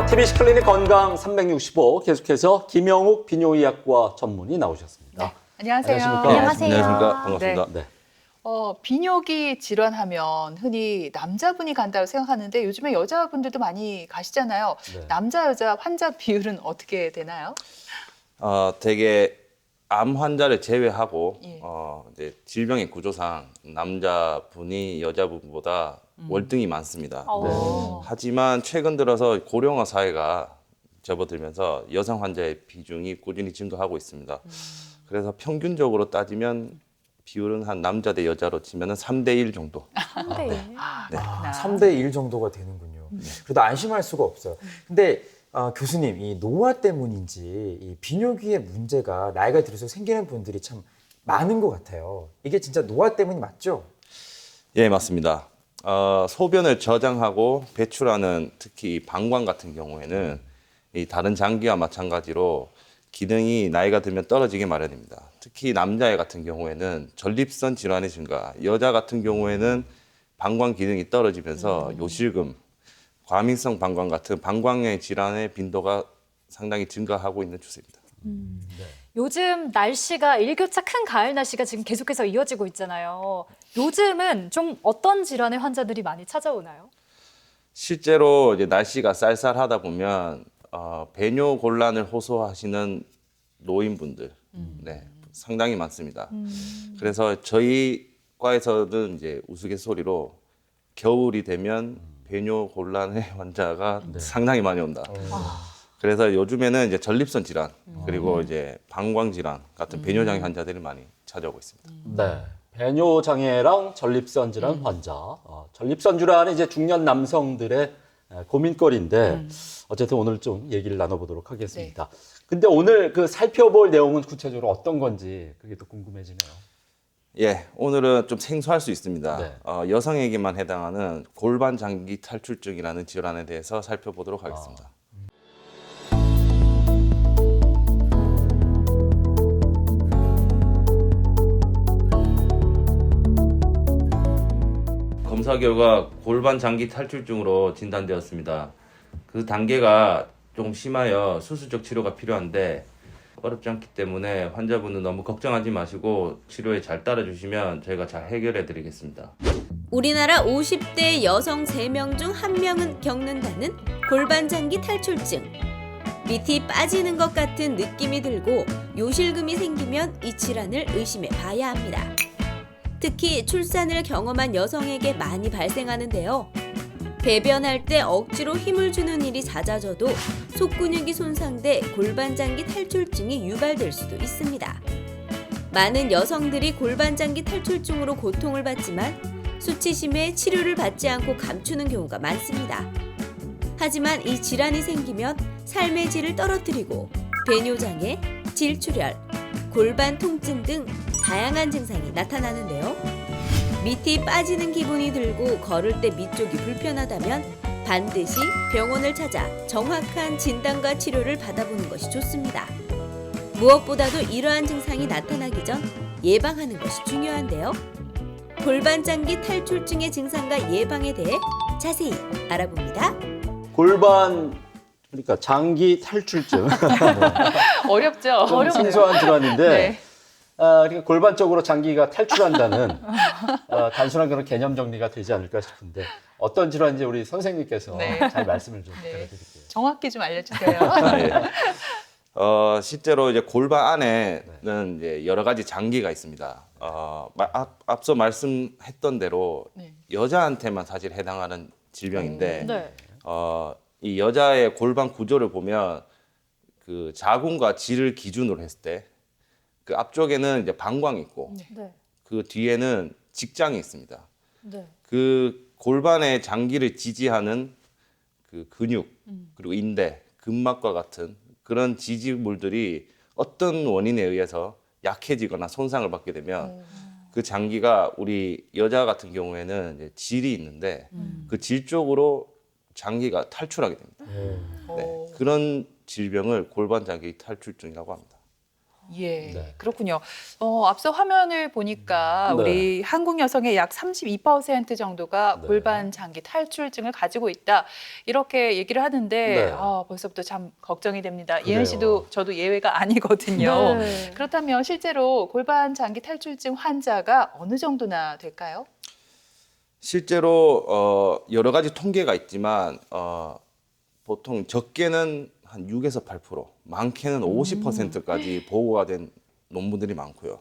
TBC 클리닉 건강 365 계속해서 김영욱 비뇨의학과 전문의 나오셨습니다. 안녕하세요. 안녕하십니까? 안녕하십니까. 반갑습니다. 네. 비뇨기 질환하면 흔히 남자분이 간다고 생각하는데 요즘에 여자분들도 많이 가시잖아요. 네. 남자, 여자 환자 비율은 어떻게 되나요? 되게 암 환자를 제외하고 예. 이제 질병의 구조상 남자분이 여자분보다 월등히 많습니다. 어. 하지만 최근 들어서 고령화 사회가 접어들면서 여성 환자의 비중이 꾸준히 증가하고 있습니다. 그래서 평균적으로 따지면 비율은 한 남자 대 여자로 치면은 3대 1 정도. 네. 3대 1 정도가 되는군요. 그래도 안심할 수가 없어요. 근데 교수님, 이 노화 때문인지 이 비뇨기의 문제가 나이가 들어서 생기는 분들이 참 많은 것 같아요. 이게 진짜 노화 때문이 맞죠? 예, 맞습니다. 소변을 저장하고 배출하는 특히 방광 같은 경우에는 이 다른 장기와 마찬가지로 기능이 나이가 들면 떨어지기 마련입니다. 특히 남자애 같은 경우에는 전립선 질환의 증가, 여자 같은 경우에는 방광 기능이 떨어지면서 요실금, 과민성 방광 같은 방광의 질환의 빈도가 상당히 증가하고 있는 추세입니다. 요즘 날씨가 일교차 큰 가을 날씨가 지금 계속해서 이어지고 있잖아요. 요즘은 좀 어떤 질환의 환자들이 많이 찾아오나요? 실제로 이제 날씨가 쌀쌀하다 보면 배뇨 곤란을 호소하시는 노인분들, 네, 상당히 많습니다. 그래서 저희 과에서는 이제 우스갯소리로 겨울이 되면 배뇨 곤란의 환자가 상당히 많이 온다. 그래서 요즘에는 이제 전립선 질환 그리고 이제 방광 질환 같은 배뇨 장애 환자들이 많이 찾아오고 있습니다. 네. 배뇨 장애랑 전립선 질환 환자. 전립선 질환은 이제 중년 남성들의 고민거리인데 어쨌든 오늘 좀 얘기를 나눠보도록 하겠습니다. 근데 오늘 그 살펴볼 내용은 구체적으로 어떤 건지 그게 또 궁금해지네요. 예, 오늘은 좀 생소할 수 있습니다. 네. 여성에게만 해당하는 골반 장기 탈출증이라는 질환에 대해서 살펴보도록 하겠습니다. 검사 결과 골반 장기 탈출증으로 진단되었습니다. 그 단계가 좀 심하여 수술적 치료가 필요한데 어렵지 않기 때문에 환자분은 너무 걱정하지 마시고 치료에 잘 따라주시면 저희가 잘 해결해 드리겠습니다. 우리나라 50대 여성 3명 중 1명은 겪는다는 골반장기 탈출증. 밑이 빠지는 것 같은 느낌이 들고 요실금이 생기면 이 질환을 의심해 봐야 합니다. 특히 출산을 경험한 여성에게 많이 발생하는데요. 배변할 때 억지로 힘을 주는 일이 잦아져도 속근육이 손상돼 골반장기 탈출증이 유발될 수도 있습니다. 많은 여성들이 골반장기 탈출증으로 고통을 받지만 수치심에 치료를 받지 않고 감추는 경우가 많습니다. 하지만 이 질환이 생기면 삶의 질을 떨어뜨리고 배뇨장애, 질출혈, 골반 통증 등 다양한 증상이 나타나는데요. 밑이 빠지는 기분이 들고 걸을 때 밑쪽이 불편하다면 반드시 병원을 찾아 정확한 진단과 치료를 받아보는 것이 좋습니다. 무엇보다도 이러한 증상이 나타나기 전 예방하는 것이 중요한데요. 골반장기 탈출증의 증상과 예방에 대해 자세히 알아봅니다. 골반 그러니까 장기 탈출증. 어렵죠? 좀 생소한 질환인데 네. 그러니까 골반 쪽으로 장기가 탈출한다는 단순한 그런 개념 정리가 되지 않을까 싶은데 어떤 질환인지 우리 선생님께서 네. 잘 말씀을 좀 네. 부탁드릴게요. 정확히 좀 알려주세요. 실제로 이제 골반 안에는 이제 여러 가지 장기가 있습니다. 앞서 말씀했던 대로 네. 여자한테만 사실 해당하는 질병인데 네. 이 여자의 골반 구조를 보면 그 자궁과 질을 기준으로 했을 때 그 앞쪽에는 이제 방광이 있고 네. 그 뒤에는 직장이 있습니다. 네. 그 골반의 장기를 지지하는 그 근육 그리고 인대, 근막과 같은 그런 지지물들이 어떤 원인에 의해서 약해지거나 손상을 받게 되면 그 장기가 우리 여자 같은 경우에는 이제 질이 있는데 그 질 쪽으로 장기가 탈출하게 됩니다. 네, 그런 질병을 골반 장기 탈출증이라고 합니다. 예, 네. 그렇군요. 앞서 화면을 보니까 네. 우리 한국 여성의 약 32% 정도가 네. 골반 장기 탈출증을 가지고 있다. 이렇게 얘기를 하는데 네. 벌써부터 참 걱정이 됩니다. 그래요. 예은 씨도 저도 예외가 아니거든요. 네. 그렇다면 실제로 골반 장기 탈출증 환자가 어느 정도나 될까요? 실제로 여러 가지 통계가 있지만 보통 적게는 한 6에서 8%, 많게는 50%까지 보고가 된 논문들이 많고요.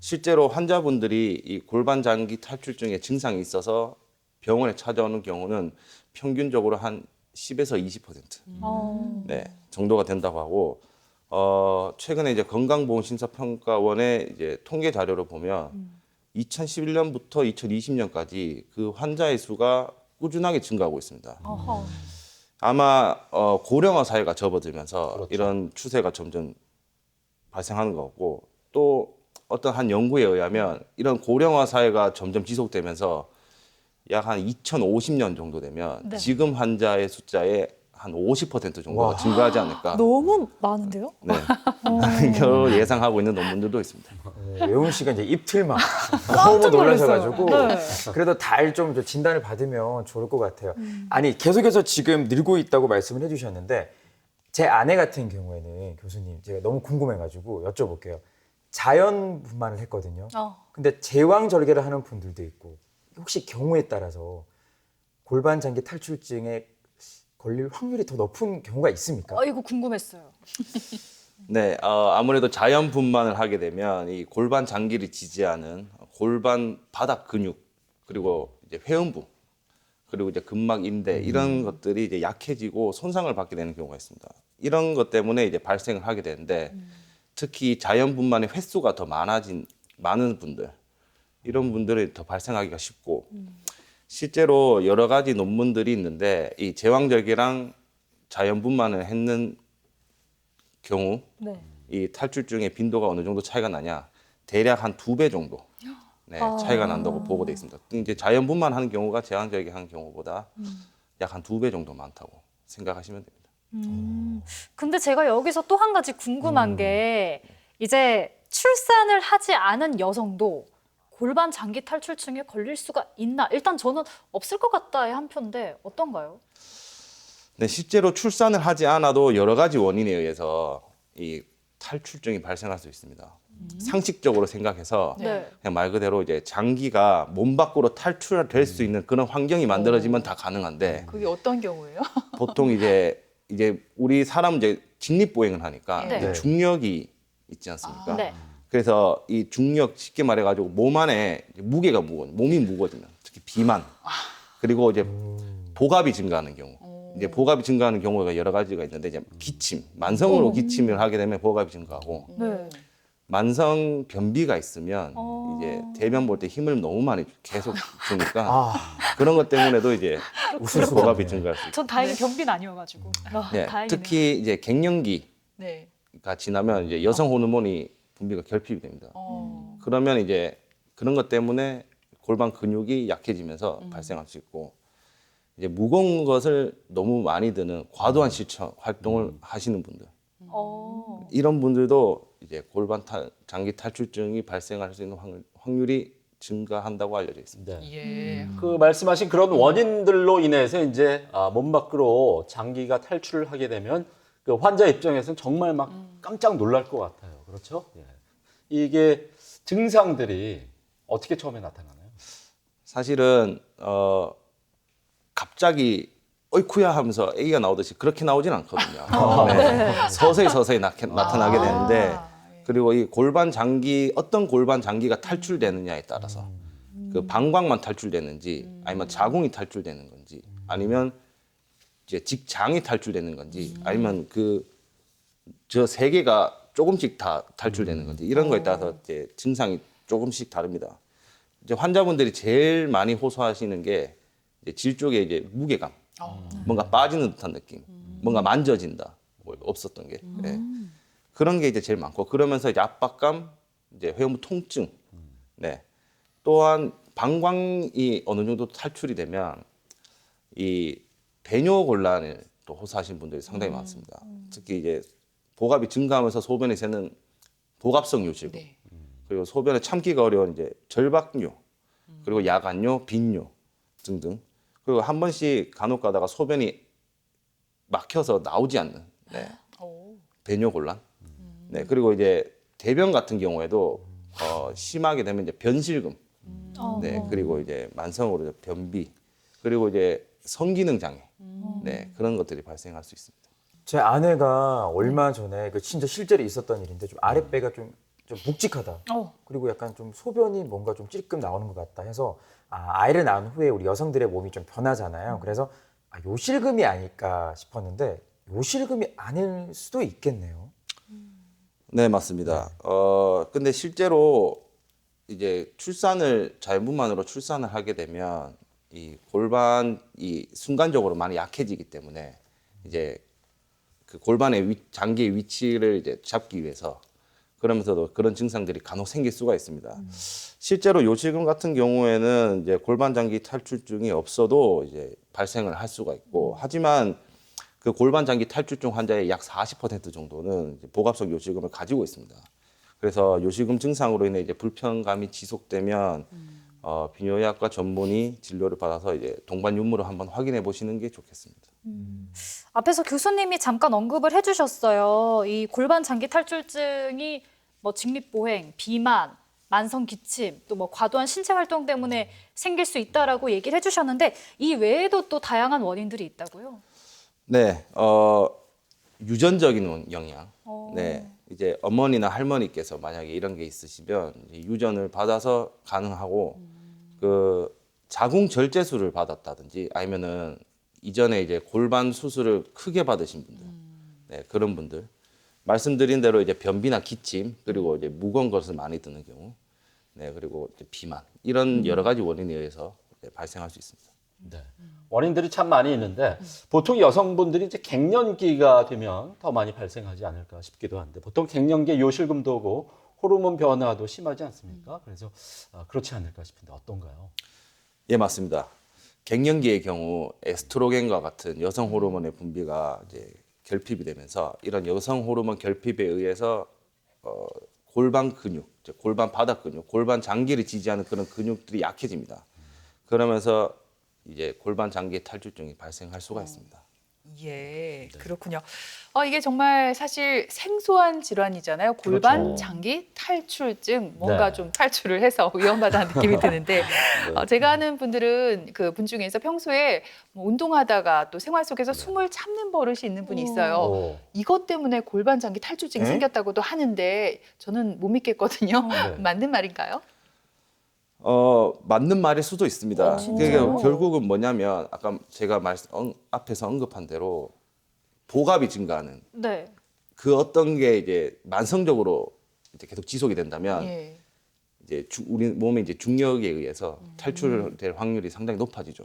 실제로 환자분들이 이 골반 장기 탈출증의 증상이 있어서 병원에 찾아오는 경우는 평균적으로 한 10에서 20% 네, 정도가 된다고 하고 최근에 이제 건강보험심사평가원의 이제 통계 자료를 보면 2011년부터 2020년까지 그 환자의 수가 꾸준하게 증가하고 있습니다. 어허. 아마 고령화 사회가 접어들면서 그렇죠. 이런 추세가 점점 발생하는 것 같고 또 어떤 한 연구에 의하면 이런 고령화 사회가 점점 지속되면서 약 한 2050년 정도 되면 네. 지금 환자의 숫자의 한 50% 정도가 와. 증가하지 않을까. 너무 많은데요? 네. 그 예상하고 있는 논문들도 있습니다. 예훈 씨가 이제 입틀막 너무 깜짝 놀라셔가지고 놀랐어요. 네. 그래도 달 좀 진단을 받으면 좋을 것 같아요. 아니 계속해서 지금 늘고 있다고 말씀을 해주셨는데 제 아내 같은 경우에는 교수님 제가 너무 궁금해가지고 여쭤볼게요. 자연 분만을 했거든요. 근데 제왕절개를 하는 분들도 있고 혹시 경우에 따라서 골반 장기 탈출증에 걸릴 확률이 더 높은 경우가 있습니까? 이거 궁금했어요. 네, 아무래도 자연 분만을 하게 되면 이 골반 장기를 지지하는 골반 바닥 근육 그리고 이제 회음부 그리고 이제 근막 인대 이런 것들이 이제 약해지고 손상을 받게 되는 경우가 있습니다. 이런 것 때문에 이제 발생을 하게 되는데 특히 자연 분만의 횟수가 더 많은 분들 이런 분들이 더 발생하기가 쉽고 실제로 여러 가지 논문들이 있는데 이 제왕절개랑 자연 분만을 했는 경우 네. 이 탈출증의 빈도가 어느 정도 차이가 나냐 대략 한 2배 정도 네, 차이가 난다고 보고돼 있습니다. 이제 자연 분만하는 경우가 제왕절개 하는 경우보다 약 한 2배 정도 많다고 생각하시면 됩니다. 근데 제가 여기서 또 한 가지 궁금한 게 이제 출산을 하지 않은 여성도 골반 장기 탈출증에 걸릴 수가 있나? 일단 저는 없을 것 같다의 한 표인데 어떤가요? 네, 실제로 출산을 하지 않아도 여러 가지 원인에 의해서 이 탈출증이 발생할 수 있습니다. 상식적으로 생각해서 네. 그냥 말 그대로 이제 장기가 몸 밖으로 탈출될 수 있는 그런 환경이 만들어지면 다 가능한데 그게 어떤 경우예요? 보통 이제 우리 사람은 이제 직립보행을 하니까 네. 이제 중력이 있지 않습니까? 네. 그래서 이 중력 쉽게 말해가지고 몸 안에 이제 무게가 몸이 무거워지면 특히 비만 그리고 이제 복압이 증가하는 경우 이제 복압이 증가하는 경우가 여러 가지가 있는데 이제 기침 만성으로 기침을 하게 되면 복압이 증가하고 네. 만성 변비가 있으면 이제 대변 볼 때 힘을 너무 많이 계속 주니까 아, 그런 것 때문에도 이제 웃을 수가 복압이 없네요. 증가할 수 있고 전 다행히 변비는 아니어가지고. 네, 다행이네요. 특히 이제 갱년기가 네. 지나면 이제 여성 호르몬이 분비가 결핍이 됩니다. 그러면 이제 그런 것 때문에 골반 근육이 약해지면서 발생할 수 있고 이제 무거운 것을 너무 많이 드는 과도한 실천 활동을 하시는 분들 이런 분들도 이제 골반 장기 탈출증이 발생할 수 있는 확률이 증가한다고 알려져 있습니다. 네. 예. 그 말씀하신 그런 원인들로 인해서 이제 몸 밖으로 장기가 탈출을 하게 되면 그 환자 입장에서는 정말 막 깜짝 놀랄 것 같아요. 그렇죠? 예. 이게 증상들이 어떻게 처음에 나타나나요? 사실은 갑자기 어이쿠야 하면서 아기가 나오듯이 그렇게 나오진 않거든요. 네. 서서히 나타나게 되는데 예. 그리고 이 어떤 골반 장기가 탈출되느냐에 따라서 그 방광만 탈출되는지 아니면 자궁이 탈출되는 건지 아니면 이제 직장이 탈출되는 건지 아니면 저 세 개가 조금씩 다 탈출되는 건지 이런 거에 따라서 이제 증상이 조금씩 다릅니다. 이제 환자분들이 제일 많이 호소하시는 게 이제 질 쪽에 이제 무게감, 뭔가 빠지는 듯한 느낌, 뭔가 만져진다, 뭐 없었던 게 네. 그런 게 이제 제일 많고 그러면서 이제 압박감, 이제 회음부 통증, 네. 또한 방광이 어느 정도 탈출이 되면 이 배뇨 곤란을 또 호소하시는 분들이 상당히 많습니다. 특히 이제 복압이 증가하면서 소변이 새는 복압성 요실금, 네. 그리고 소변에 참기가 어려운 이제 절박뇨, 그리고 야간뇨, 빈뇨 등등. 그리고 한 번씩 간혹 가다가 소변이 막혀서 나오지 않는 오. 배뇨 곤란. 네, 그리고 이제 대변 같은 경우에도 심하게 되면 이제 변실금. 네, 그리고 이제 만성으로 변비, 그리고 이제 성기능 장애. 네, 그런 것들이 발생할 수 있습니다. 제 아내가 얼마 전에 그 진짜 실제로 있었던 일인데 좀 아랫배가 좀 묵직하다. 그리고 약간 좀 소변이 뭔가 좀 찔끔 나오는 것 같다 해서 아이를 낳은 후에 우리 여성들의 몸이 좀 변하잖아요. 그래서 요실금이 아닐까 싶었는데 요실금이 아닐 수도 있겠네요. 네, 맞습니다. 근데 실제로 이제 자연분만으로 출산을 하게 되면 이 골반이 순간적으로 많이 약해지기 때문에 이제 그 골반의 장기의 위치를 이제 잡기 위해서 그러면서도 그런 증상들이 간혹 생길 수가 있습니다. 실제로 요실금 같은 경우에는 이제 골반 장기 탈출증이 없어도 이제 발생을 할 수가 있고, 하지만 그 골반 장기 탈출증 환자의 약 40% 정도는 이제 복압성 요실금을 가지고 있습니다. 그래서 요실금 증상으로 인해 이제 불편감이 지속되면 비뇨의학과 전문의 진료를 받아서 이제 동반 유무를 한번 확인해 보시는 게 좋겠습니다. 앞에서 교수님이 잠깐 언급을 해주셨어요. 이 골반 장기 탈출증이 뭐 직립보행, 비만, 만성 기침, 또 뭐 과도한 신체 활동 때문에 생길 수 있다라고 얘기를 해주셨는데 이 외에도 또 다양한 원인들이 있다고요? 네, 유전적인 영향. 네, 이제 어머니나 할머니께서 만약에 이런 게 있으시면 유전을 받아서 가능하고, 그 자궁 절제술을 받았다든지 아니면은 이전에 이제 골반 수술을 크게 받으신 분들, 네, 그런 분들, 말씀드린 대로 이제 변비나 기침, 그리고 이제 무거운 것을 많이 드는 경우, 네, 그리고 이제 비만, 이런 여러 가지 원인에 의해서 이제 발생할 수 있습니다. 네. 원인들이 참 많이 있는데 보통 여성분들이 이제 갱년기가 되면 더 많이 발생하지 않을까 싶기도 한데, 보통 갱년기에 요실금도 오고 호르몬 변화도 심하지 않습니까? 그래서 그렇지 않을까 싶은데 어떤가요? 예, 맞습니다. 갱년기의 경우 에스트로겐과 같은 여성 호르몬의 분비가 이제 결핍이 되면서 이런 여성 호르몬 결핍에 의해서 골반 근육, 골반 바닥 근육, 골반 장기를 지지하는 그런 근육들이 약해집니다. 그러면서 이제 골반 장기 탈출증이 발생할 수가 있습니다. 예, 그렇군요. 이게 정말 사실 생소한 질환이잖아요. 골반 그렇죠. 장기 탈출증, 뭔가 네. 좀 탈출을 해서 위험하다는 느낌이 드는데, 제가 아는 분들은 그 분 중에서 평소에 뭐 운동하다가 또 생활 속에서 숨을 참는 버릇이 있는 분이 있어요. 오. 이것 때문에 골반 장기 탈출증이 에? 생겼다고도 하는데 저는 못 믿겠거든요. 네. 맞는 말인가요? 맞는 말일 수도 있습니다. 그게 진짜요? 결국은 뭐냐면 아까 제가 앞에서 언급한 대로 복압이 증가하는 네. 그 어떤 게 이제 만성적으로 이제 계속 지속이 된다면 예. 이제 우리 몸의 이제 중력에 의해서 탈출될 확률이 상당히 높아지죠.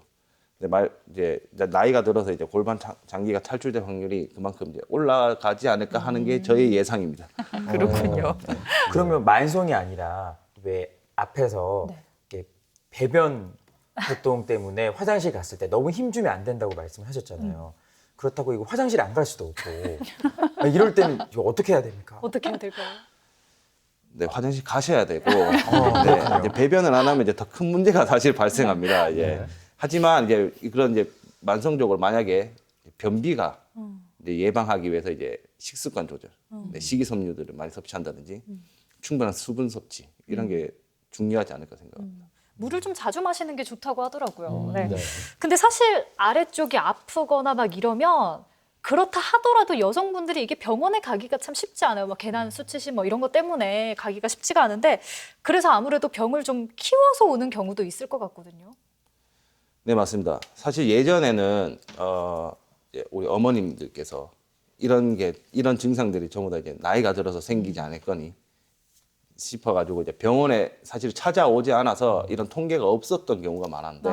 근데 이제 나이가 들어서 이제 골반 장기가 탈출될 확률이 그만큼 이제 올라가지 않을까 하는 게 저의 예상입니다. 그렇군요. 그러면 만성이 아니라 왜 앞에서 이렇게 배변 활동 때문에 화장실 갔을 때 너무 힘주면 안 된다고 말씀을 하셨잖아요. 그렇다고 이거 화장실 안 갈 수도 없고 이럴 때는 이거 어떻게 해야 됩니까? 어떻게 해야 될까요? 네, 화장실 가셔야 되고, 네, 이제 배변을 안 하면 이제 더 큰 문제가 사실 발생합니다. 예. 하지만 이제 그런 이제 만성적으로 만약에 변비가 이제 예방하기 위해서 이제 식습관 조절, 네, 식이섬유들을 많이 섭취한다든지 충분한 수분 섭취 이런 게 중요하지 않을까 생각합니다. 물을 좀 자주 마시는 게 좋다고 하더라고요. 네. 네. 근데 사실 아래쪽이 아프거나 막 이러면 그렇다 하더라도 여성분들이 이게 병원에 가기가 참 쉽지 않아요. 막 계단 수치심 뭐 이런 것 때문에 가기가 쉽지가 않은데, 그래서 아무래도 병을 좀 키워서 오는 경우도 있을 것 같거든요. 네, 맞습니다. 사실 예전에는 이제 우리 어머님들께서 이런 증상들이 전부 다 이제 나이가 들어서 생기지 않았거니 싶어가지고 이제 병원에 사실 찾아오지 않아서 이런 통계가 없었던 경우가 많았는데,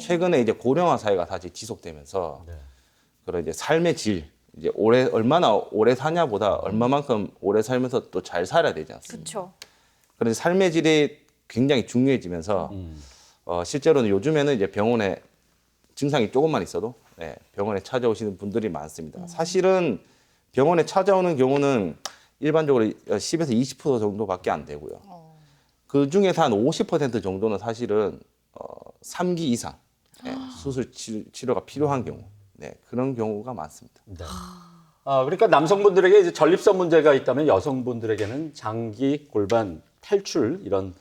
최근에 이제 고령화 사회가 다시 지속되면서 네. 그런 이제 삶의 질, 이제 얼마나 오래 사냐보다 얼마만큼 오래 살면서 또 잘 살아야 되지 않습니까? 그렇죠. 그런 삶의 질이 굉장히 중요해지면서 실제로는 요즘에는 이제 병원에 증상이 조금만 있어도 병원에 찾아오시는 분들이 많습니다. 사실은 병원에 찾아오는 경우는 일반적으로 10에서 20% 정도밖에 안 되고요. 그 중에서 한 50% 정도는 사실은 3기 이상 수술 치료가 필요한 경우, 그런 경우가 많습니다. 네. 그러니까 남성분들에게 이제 전립선 문제가 있다면 여성분들에게는 장기 골반 탈출 이런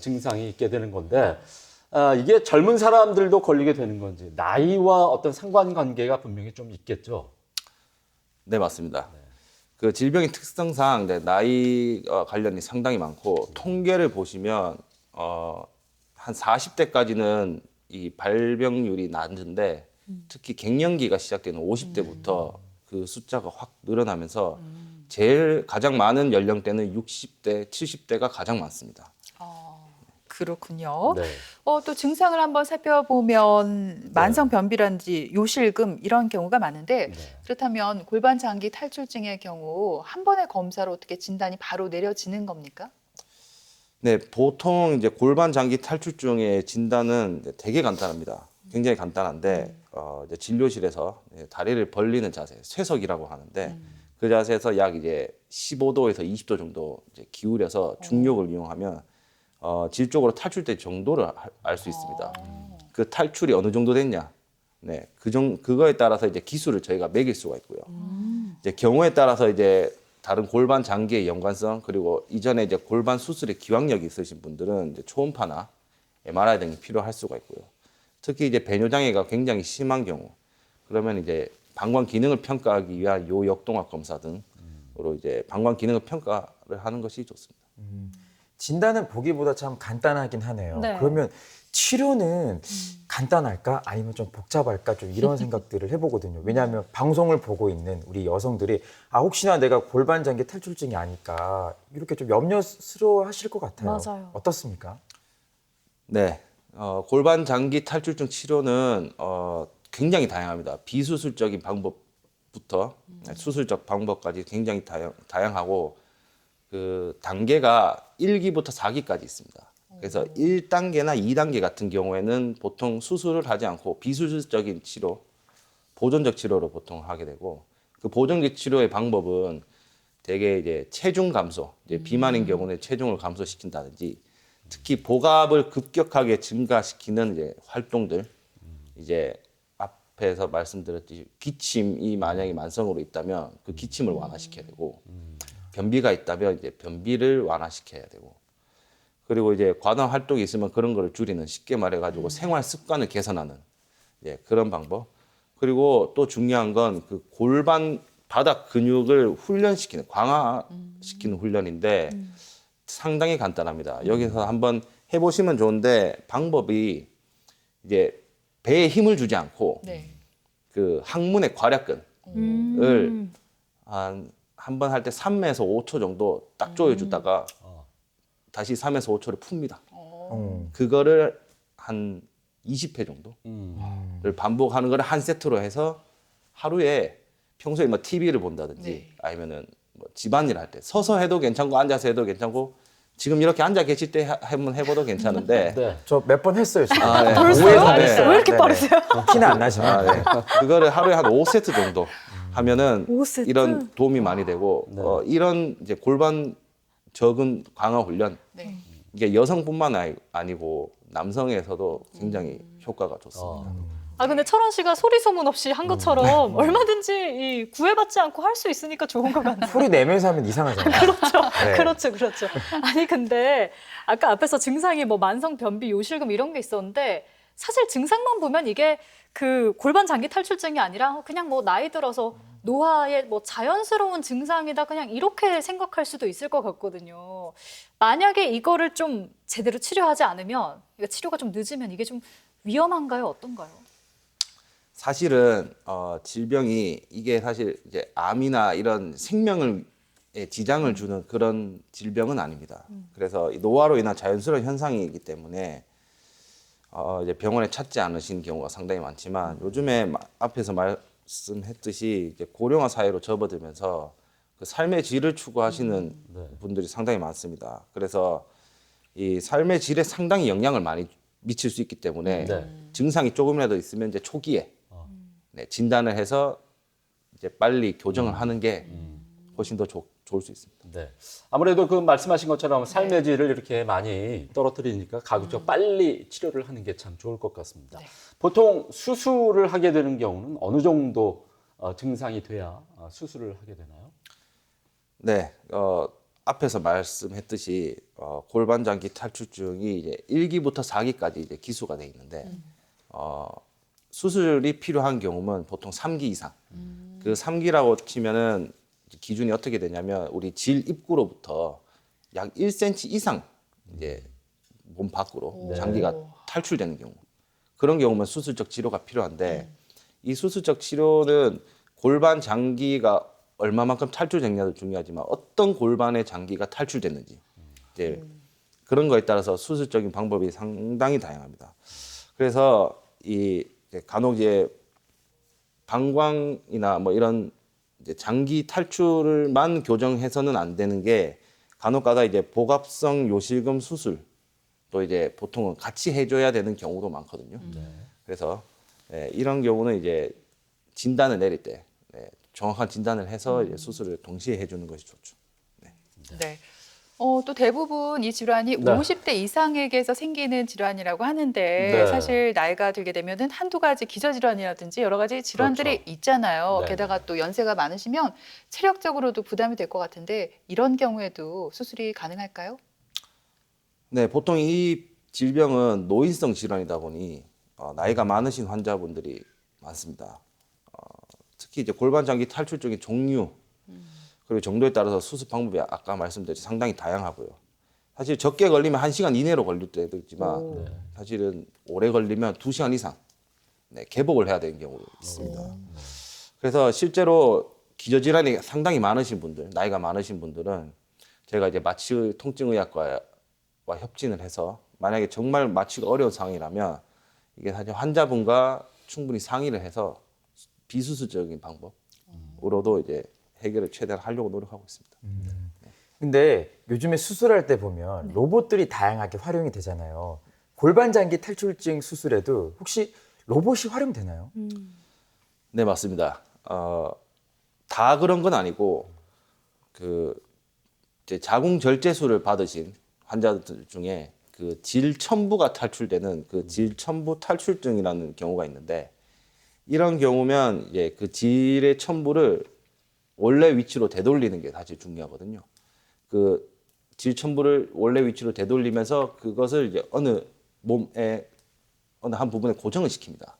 증상이 있게 되는 건데 이게 젊은 사람들도 걸리게 되는 건지 나이와 어떤 상관관계가 분명히 좀 있겠죠. 네, 맞습니다. 그 질병의 특성상 나이와 관련이 상당히 많고 통계를 보시면 한 40대까지는 이 발병률이 낮은데 특히 갱년기가 시작되는 50대부터 그 숫자가 확 늘어나면서 제일 가장 많은 연령대는 60대, 70대가 가장 많습니다. 그렇군요. 네. 또 증상을 한번 살펴보면 만성 변비라든지 요실금 이런 경우가 많은데 그렇다면 골반 장기 탈출증의 경우 한 번의 검사로 어떻게 진단이 바로 내려지는 겁니까? 네, 보통 이제 골반 장기 탈출증의 진단은 되게 간단합니다. 굉장히 간단한데 이제 진료실에서 다리를 벌리는 자세, 쇠석이라고 하는데 그 자세에서 약 이제 15도에서 20도 정도 이제 기울여서 중력을 이용하면 질 쪽으로 탈출될 정도를 알 수 있습니다. 그 탈출이 어느 정도 됐냐, 그거에 따라서 이제 기술을 저희가 매길 수가 있고요. 이제 경우에 따라서 이제 다른 골반 장기의 연관성 그리고 이전에 이제 골반 수술의 기왕력이 있으신 분들은 이제 초음파나 MRI 등이 필요할 수가 있고요. 특히 이제 배뇨 장애가 굉장히 심한 경우, 그러면 이제 방광 기능을 평가하기 위한 요역동학 검사 등으로 이제 방광 기능을 평가를 하는 것이 좋습니다. 진단은 보기보다 참 간단하긴 하네요. 네. 그러면 치료는 간단할까? 아니면 좀 복잡할까? 좀 이런 생각들을 해보거든요. 왜냐하면 방송을 보고 있는 우리 여성들이 혹시나 내가 골반장기 탈출증이 아닐까 이렇게 좀 염려스러워 하실 것 같아요. 맞아요. 어떻습니까? 네, 골반 장기 탈출증 치료는 굉장히 다양합니다. 비수술적인 방법부터 수술적 방법까지 굉장히 다양하고 그 단계가 1기부터 4기까지 있습니다. 그래서 1단계나 2단계 같은 경우에는 보통 수술을 하지 않고 비수술적인 치료, 보존적 치료로 보통 하게 되고 그 보존적 치료의 방법은 대개 이제 체중 감소, 이제 비만인 경우는 체중을 감소시킨다든지 특히 복압을 급격하게 증가시키는 이제 활동들, 이제 앞에서 말씀드렸듯이 기침이 만약에 만성으로 있다면 그 기침을 완화시켜야 되고 변비가 있다면 이제 변비를 완화시켜야 되고 그리고 이제 과다 활동이 있으면 그런 거를 줄이는 쉽게 말해가지고 생활 습관을 개선하는 그런 방법. 그리고 또 중요한 건 그 골반 바닥 근육을 훈련시키는 강화시키는 훈련인데 상당히 간단합니다. 여기서 한번 해보시면 좋은데 방법이 이제 배에 힘을 주지 않고 그 항문의 괄약근을 한 번 할 때 3에서 5초 정도 딱 조여주다가 다시 3에서 5초를 풉니다. 그거를 한 20회 정도를 반복하는 걸 한 세트로 해서 하루에 평소에 뭐 TV를 본다든지 아니면은 뭐 집안일 할 때 서서 해도 괜찮고 앉아서 해도 괜찮고 지금 이렇게 앉아 계실 때 한번 해봐도 괜찮은데 네. 저 몇 번 했어요 지금. 네. 벌써요? 네. 왜 이렇게 빠르세요? 티는 안 나지만. 네. 그거를 하루에 한 5세트 정도 하면은 5세트? 이런 도움이 많이 되고 이런 이제 골반 적응 강화 훈련 이게 여성뿐만 아니고 남성에서도 굉장히 효과가 좋습니다. 근데 철원 씨가 소리 소문 없이 한 것처럼 얼마든지 이 구애받지 않고 할 수 있으니까 좋은 것 같네요. 소리 내면서 하면 이상하잖아요. 네. 그렇죠. 아니 근데 아까 앞에서 증상이 뭐 만성 변비, 요실금 이런 게 있었는데 사실 증상만 보면 이게 그 골반 장기 탈출증이 아니라 그냥 뭐 나이 들어서 노화의 뭐 자연스러운 증상이다 그냥 이렇게 생각할 수도 있을 것 같거든요. 만약에 이거를 좀 제대로 치료하지 않으면 치료가 좀 늦으면 이게 좀 위험한가요? 어떤가요? 사실은 질병이 이게 사실 이제 암이나 이런 생명을 지장을 주는 그런 질병은 아닙니다. 그래서 이 노화로 인한 자연스러운 현상이기 때문에 이제 병원에 찾지 않으신 경우가 상당히 많지만 요즘에 앞에서 말씀했듯이 이제 고령화 사회로 접어들면서 그 삶의 질을 추구하시는 분들이 상당히 많습니다. 그래서 이 삶의 질에 상당히 영향을 많이 미칠 수 있기 때문에 증상이 조금이라도 있으면 이제 초기에 진단을 해서 이제 빨리 교정을 하는 게 훨씬 더 좋을 수 있습니다. 네. 아무래도 그 말씀하신 것처럼 삶의 질을 이렇게 많이 떨어뜨리니까 가급적 빨리 치료를 하는 게 참 좋을 것 같습니다. 네. 보통 수술을 하게 되는 경우는 어느 정도 증상이 돼야 수술을 하게 되나요? 네, 앞에서 말씀했듯이 골반 장기 탈출증이 이제 1기부터 4기까지 이제 기수가 돼 있는데 수술이 필요한 경우는 보통 3기 이상. 그 3기라고 치면은 기준이 어떻게 되냐면 우리 질 입구로부터 약 1cm 이상 이제 몸 밖으로 장기가 탈출되는 경우. 그런 경우면 수술적 치료가 필요한데 이 수술적 치료는 골반 장기가 얼마만큼 탈출됐냐도 중요하지만 어떤 골반의 장기가 탈출됐는지 이제 그런 거에 따라서 수술적인 방법이 상당히 다양합니다. 그래서 이 간혹 이제 방광이나 뭐 이런 이제 장기 탈출만 교정해서는 안 되는 게 간혹가다 이제 복압성 요실금 수술 또 이제 보통은 같이 해줘야 되는 경우도 많거든요. 그래서 이런 경우는 이제 진단을 내릴 때 정확한 진단을 해서 이제 수술을 동시에 해주는 것이 좋죠. 네. 또 대부분 이 질환이 네. 50대 이상에게서 생기는 질환이라고 하는데 네. 사실 나이가 들게 되면은 한두 가지 기저질환이라든지 여러 가지 질환들이 그렇죠. 있잖아요. 네. 게다가 또 연세가 많으시면 체력적으로도 부담이 될 것 같은데 이런 경우에도 수술이 가능할까요? 네, 보통 이 질병은 노인성 질환이다 보니 나이가 많으신 환자분들이 많습니다. 특히 이제 골반 장기 탈출증의 종류 그리고 정도에 따라서 수술 방법이 아까 말씀드렸듯이 상당히 다양하고요. 사실 적게 걸리면 1시간 이내로 걸릴 때도 있지만 사실은 오래 걸리면 2시간 이상 개복을 해야 되는 경우도 있습니다. 그래서 실제로 기저질환이 상당히 많으신 분들, 나이가 많으신 분들은 제가 이제 마취 통증의학과와 협진을 해서 만약에 정말 마취가 어려운 상황이라면 이게 사실 환자분과 충분히 상의를 해서 비수술적인 방법으로도 이제 해결을 최대한 하려고 노력하고 있습니다. 근데 요즘에 수술할 때 보면 로봇들이 다양하게 활용이 되잖아요. 골반 장기 탈출증 수술에도 혹시 로봇이 활용되나요? 네, 맞습니다. 다 그런 건 아니고 그 이제 자궁 절제술을 받으신 환자들 중에 그 질천부가 탈출되는 그 질천부 탈출증이라는 경우가 있는데 이런 경우면 이제 그 질의 천부를 원래 위치로 되돌리는 게 사실 중요하거든요. 그 질천부를 원래 위치로 되돌리면서 그것을 이제 어느 몸의 어느 한 부분에 고정을 시킵니다.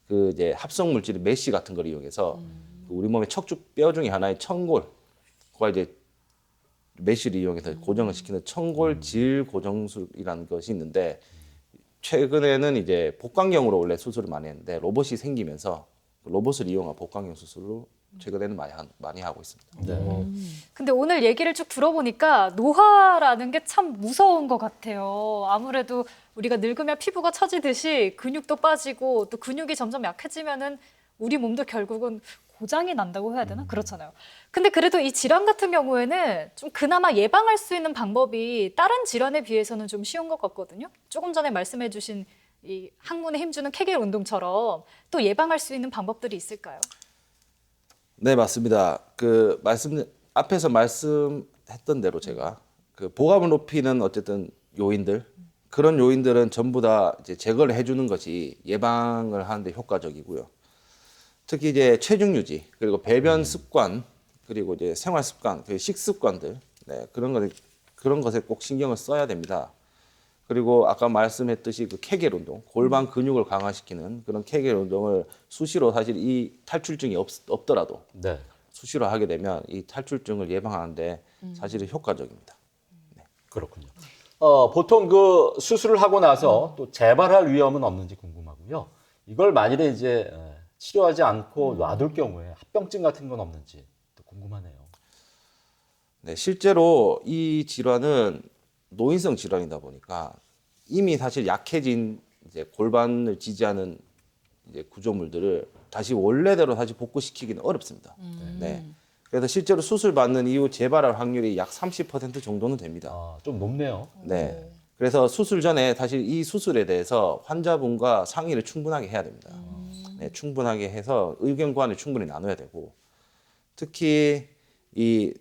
그 이제 합성 물질 메쉬 같은 걸 이용해서 그 우리 몸의 척추 뼈 중에 하나의 천골, 그가 이제 메쉬를 이용해서 고정을 시키는 천골 질 고정술이라는 것이 있는데 최근에는 이제 복강경으로 원래 수술을 많이 했는데 로봇이 생기면서 로봇을 이용한 복강경 수술로 최근에는 많이 하고 있습니다. 네. 근데 오늘 얘기를 쭉 들어보니까 노화라는 게 참 무서운 것 같아요. 아무래도 우리가 늙으면 피부가 처지듯이 근육도 빠지고 또 근육이 점점 약해지면은 우리 몸도 결국은 고장이 난다고 해야 되나? 그렇잖아요. 근데 그래도 이 질환 같은 경우에는 좀 그나마 예방할 수 있는 방법이 다른 질환에 비해서는 좀 쉬운 것 같거든요. 조금 전에 말씀해 주신 이 항문에 힘주는 케겔 운동처럼 또 예방할 수 있는 방법들이 있을까요? 네, 맞습니다. 그 앞에서 말씀했던 대로 제가 그 복압을 높이는 어쨌든 요인들 그런 요인들은 전부 다 이제 제거를 해주는 것이 예방을 하는데 효과적이고요. 특히 이제 체중 유지 그리고 배변 습관 그리고 이제 생활 습관, 그 식습관들 그런 것에 꼭 신경을 써야 됩니다. 그리고 아까 말씀했듯이 그 케겔 운동, 골반 근육을 강화시키는 그런 케겔 운동을 수시로 사실 이 탈출증이 없더라도 네. 수시로 하게 되면 이 탈출증을 예방하는데 사실은 효과적입니다. 그렇군요. 보통 그 수술을 하고 나서 또 재발할 위험은 없는지 궁금하고요. 이걸 만일에 이제 치료하지 않고 놔둘 경우에 합병증 같은 건 없는지 또 궁금하네요. 네, 실제로 이 질환은 노인성 질환이다 보니까 이미 사실 약해진 이제 골반을 지지하는 이제 구조물들을 다시 원래대로 다시 복구시키기는 어렵습니다. 네. 그래서 실제로 수술 받는 이후 재발할 확률이 약 30% 정도는 됩니다. 좀 높네요. 네. 그래서 수술 전에 사실 이 수술에 대해서 환자분과 상의를 충분하게 해야 됩니다. 네, 충분하게 해서 의견 교환을 충분히 나눠야 되고 특히 이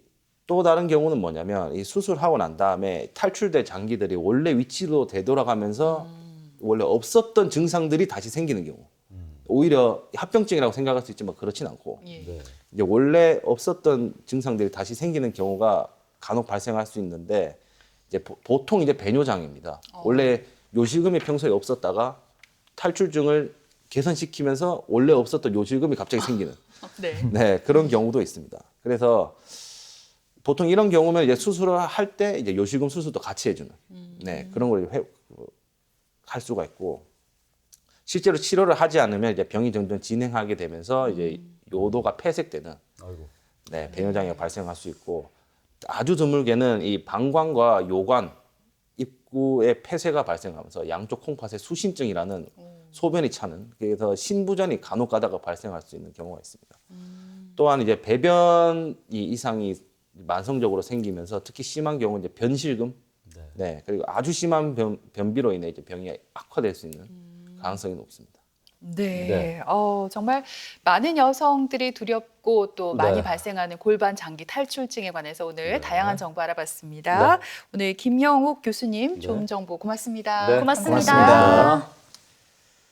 또 다른 경우는 뭐냐면 이 수술하고 난 다음에 탈출된 장기들이 원래 위치로 되돌아가면서 원래 없었던 증상들이 다시 생기는 경우. 오히려 합병증이라고 생각할 수 있지만 그렇진 않고 예. 네. 이제 원래 없었던 증상들이 다시 생기는 경우가 간혹 발생할 수 있는데 이제 보통 이제 배뇨장애입니다. 원래 요실금이 평소에 없었다가 탈출증을 개선시키면서 원래 없었던 요실금이 갑자기 생기는 네. 네, 그런 경우도 있습니다. 그래서 보통 이런 경우면 이제 수술을 할 때 이제 요실금 수술도 같이 해주는 네, 그런 걸 할 수가 있고 실제로 치료를 하지 않으면 이제 병이 점점 진행하게 되면서 이제 요도가 폐색되는 아이고. 네, 배뇨장애가 발생할 수 있고 아주 드물게는 이 방광과 요관 입구에 폐쇄가 발생하면서 양쪽 콩팥에 수신증이라는 소변이 차는 그래서 신부전이 간혹 가다가 발생할 수 있는 경우가 있습니다. 또한 이제 배변 이상이 만성적으로 생기면서 특히 심한 경우는 이제 변실금, 네, 그리고 아주 심한 변비로 인해 이제 병이 악화될 수 있는 가능성이 높습니다. 네. 네. 정말 많은 여성들이 두렵고 또 많이 네. 발생하는 골반 장기 탈출증에 관해서 오늘 네. 다양한 정보 알아봤습니다. 네. 오늘 김영욱 교수님 네. 좋은 정보 고맙습니다. 네, 고맙습니다. 고맙습니다.